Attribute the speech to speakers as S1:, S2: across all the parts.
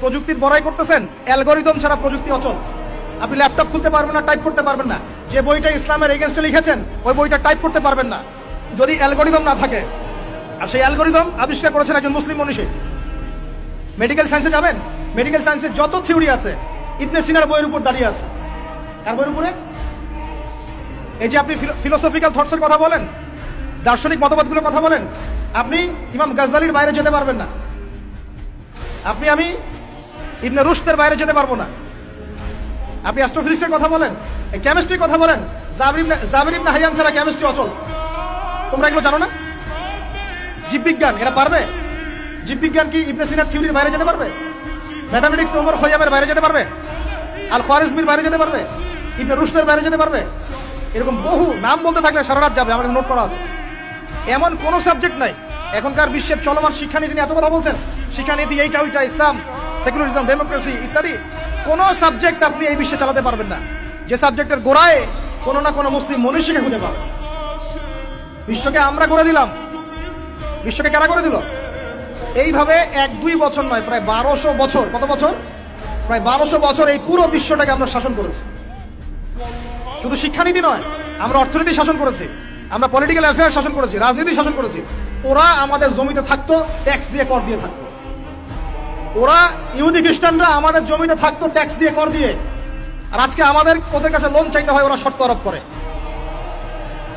S1: প্রযুক্তির বড়াই করতেছেন, অ্যালগরিদম ছাড়া প্রযুক্তি অচল। আপনি ল্যাপটপ খুলতে পারবেন না, টাইপ করতে পারবেন না। যে বইটা ইসলামের এগেনস্টে লিখেছেন ওই বইটা টাইপ করতে পারবেন না যদি অ্যালগরিদম না থাকে। আর সেই অ্যালগরিদম আবিষ্কার করেছেন একজন মুসলিম মনীষী। মেডিকেল সায়েন্সে যাবেন, মেডিকেল সায়েন্সের যত থিওরি আছে ইবনে সিনার বইয়ের উপর দাঁড়িয়ে আছে। কার বইয়ের উপরে? এই যে আপনি ফিলোসফিক্যাল থটসের কথা বলেন, দার্শনিক মতবাদগুলোর কথা বলেন, আপনি ইমাম গাজ্জালির বাইরে যেতে পারবেন না। আমি ইবনে রুশদের বাইরে যেতে পারবো না। আপনি অ্যাস্ট্রোফিজিক্সের কথা বলেন, কেমিস্ট্রির কথা বলেন, জাবির ইবনে হাইয়ান ছাড়া কেমিস্ট্রি অচল। তোমরা এগুলো জানো না? জীববিজ্ঞান এরা পারবে? জীববিজ্ঞান কি ইবনে সিনার থিওরির বাইরে যেতে পারবে? ম্যাথামেটিক্স ওমর খৈয়ামের বাইরে যেতে পারবে? আল খাওয়ারিজমির বাইরে যেতে পারবে? ইবনে রুশদের বাইরে যেতে পারবে? এরকম বহু নাম বলতে থাকলে সারা রাত যাবে, আমার নোট করা আছে। এমন কোন সাবজেক্ট নাই। এখনকার বিশ্বের চলমান শিক্ষানীতি নিয়ে এত কথা বলছেন, শিক্ষানীতি এইটা ওইটা, ইসলাম, সেকুলারিজম, ডেমোক্রেসি ইত্যাদি, কোন সাবজেক্ট আপনি এই বিশ্বে চালাতে পারবেন না যে সাবজেক্টের গোড়ায় কোনো না কোনো মুসলিম মনীষীকে খুঁজে পাবেন। বিশ্বকে আমরা করে দিলাম, বিশ্বকে কারা করে দিল? এইভাবে 1-2 বছর নয়, প্রায় 1200 বছর। কত বছর? প্রায় 1200 বছর এই পুরো বিশ্বটাকে আমরা শাসন করেছি। শুধু শিক্ষানীতি নয়, আমরা অর্থনীতি শাসন করেছি, আমরা পলিটিক্যাল অ্যাফেয়ার শাসন করেছি, রাজনীতি শাসন করেছি। ওরা আমাদের জমিতে থাকতো, ট্যাক্স দিয়ে, কর দিয়ে থাকতো। ওরা ইহুদি খ্রিস্টানরা আমাদের জমিতে থাকতো ট্যাক্স দিয়ে, কর দিয়ে। আর আজকে আমাদের ওদের কাছে লোন চাইতে হয়, ওরা শর্ত আরোপ করে।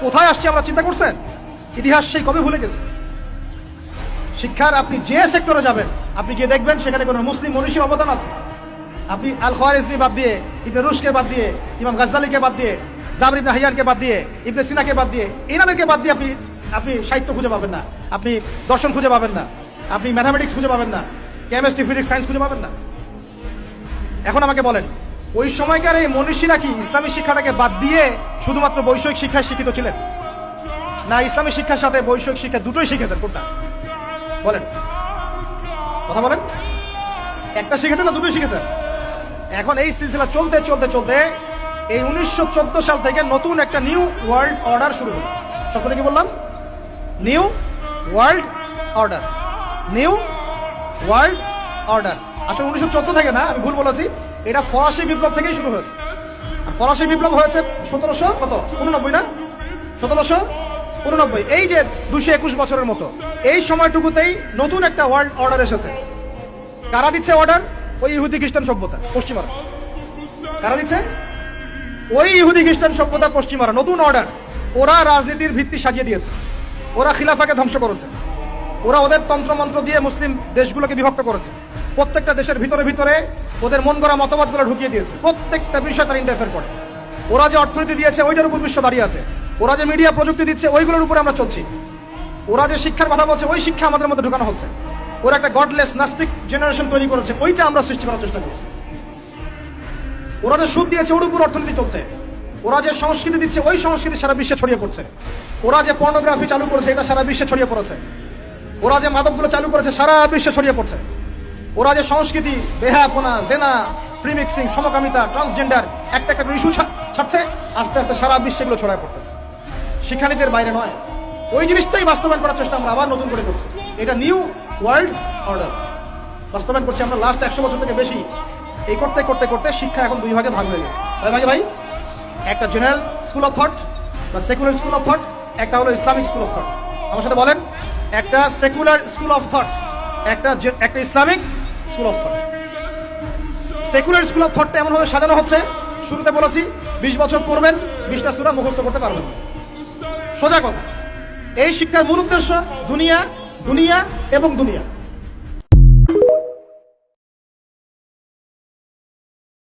S1: কোথায় আসছে আমরা চিন্তা করছেন? ইতিহাস সেই কবে ভুলে গেছে। শিক্ষার আপনি যে সেক্টরে যাবেন, আপনি গিয়ে দেখবেন সেখানে কোনো মুসলিম মনীষীর অবদান আছে। আপনি আল খাওয়ারিজমি বাদ দিয়ে, ইবনে রুশকে বাদ দিয়ে, ইমাম গাজ্জালিকে বাদ দিয়ে, জাবির ইবনে হাইয়ানকে বাদ দিয়ে, ইবনে সিনাকে বাদ দিয়ে, এনাদেরকে বাদ দিয়ে আপনি সাহিত্য খুঁজে পাবেন না, আপনি দর্শন খুঁজে পাবেন না, আপনি ম্যাথামেটিক্স খুঁজে পাবেন না, কেমিস্ট্রি, ফিজিক্স, সায়েন্স খুঁজে পাবেন না। এখন আমাকে বলেন, ওই সময়কার এই মনীষীরা কি ইসলামী শিক্ষাটাকে বাদ দিয়ে শুধুমাত্র বৈষয়িক শিক্ষায় শিক্ষিত ছিলেন, না ইসলামী শিক্ষার সাথে বৈষয়িক শিক্ষা দুটোই শিখেছেন? কোনটা বলেন? কথা বলেন। একটা শিখেছেন না দুটোই শিখেছেন? এখন এই সিলসিলা চলতে চলতে চলতে এই 1914 সাল থেকে নতুন একটা নিউ ওয়ার্ল্ড অর্ডার শুরু হলো। সকলে কি বললাম? New world order, new world order. আসলে 1914 থেকে না, আমি ভুল বলেছি, এটা ফরাসি বিপ্লব থেকেই শুরু হয়েছে। আর ফরাসি বিপ্লব হয়েছে 1789 না, 1789। এই যে 221 বছরের মতো এই সময়টুকুতেই নতুন একটা ওয়ার্ল্ড অর্ডার এসেছে। কারা দিচ্ছে অর্ডার? ওই ইহুদি খ্রিস্টান সভ্যতা, পশ্চিমারা। কারা দিচ্ছে? ওই ইহুদি খ্রিস্টান সভ্যতা, পশ্চিমারা। নতুন অর্ডার। ওরা রাজনীতির ভিত্তি সাজিয়ে দিয়েছে, ওরা খিলাফাকে ধ্বংস করেছে, ওরা ওদের তন্ত্রমন্ত্র দিয়ে মুসলিম দেশগুলোকে বিভক্ত করেছে। প্রত্যেকটা দেশের ভিতরে ভিতরে ওদের মন গড়া মতবাদগুলো ঢুকিয়ে দিয়েছে, প্রত্যেকটা বিষয় তারা ইন্টারফেয়ার করে। ওরা যে অর্থনীতি দিয়েছে ওইটার উপর বিশ্ব দাঁড়িয়ে আছে, ওরা যে মিডিয়া প্রযুক্তি দিচ্ছে ওইগুলোর উপরে আমরা চলছি, ওরা যে শিক্ষার কথা বলছে ওই শিক্ষা আমাদের মধ্যে ঢুকানো হচ্ছে। ওরা একটা গডলেস নাস্তিক জেনারেশন তৈরি করেছে, ওইটা আমরা সৃষ্টি করার চেষ্টা করছি। ওরা যে সুদ দিয়েছে ওর উপর অর্থনীতি চলছে, ওরা যে সংস্কৃতি দিচ্ছে ওই সংস্কৃতি সারা বিশ্বে ছড়িয়ে পড়ছে। ওরা যে পর্নোগ্রাফি চালু করেছে এটা সারা বিশ্বে ছড়িয়ে পড়েছে। ওরা যে মাদকগুলো চালু করেছে সারা বিশ্বে ছড়িয়ে পড়ছে। ওরা যে সংস্কৃতি, বেহায়াপনা, জেনা, প্রিমিক্সিং, সমকামিতা, ট্রান্সজেন্ডার একটা একটা ইস্যু ছাড়ছে, আস্তে আস্তে সারা বিশ্বে এগুলো ছড়ায় পড়তেছে। শিক্ষানীতির বাইরে নয়, ওই জিনিসটাই বাস্তবায়ন করার চেষ্টা আমরা আবার নতুন করে করছি। এটা নিউ ওয়ার্ল্ড অর্ডার বাস্তবায়ন করছি আমরা লাস্ট 100 বছর থেকে বেশি। এই করতে করতে করতে শিক্ষা এখন 2 ভাগে ভাগ হয়ে গেছে। ভাই, একটা জেনারেল স্কুল অফ থট বা সেকুলার স্কুল অফ থট, একটা হলো ইসলামিক স্কুল অফ থট। আমার সাথে বলেন, একটা সেকুলার স্কুল অফ থট, একটা Islamic school of thought. Secular school of থটটা এমন ভাবে সাজানো হচ্ছে, শুরুতে বলেছি 20 বছর পড়বেন, 20টা সূরা মুখস্থ করতে পারবেন। সোজা কথা, এই শিক্ষার মূল উদ্দেশ্য দুনিয়া, দুনিয়া এবং দুনিয়া।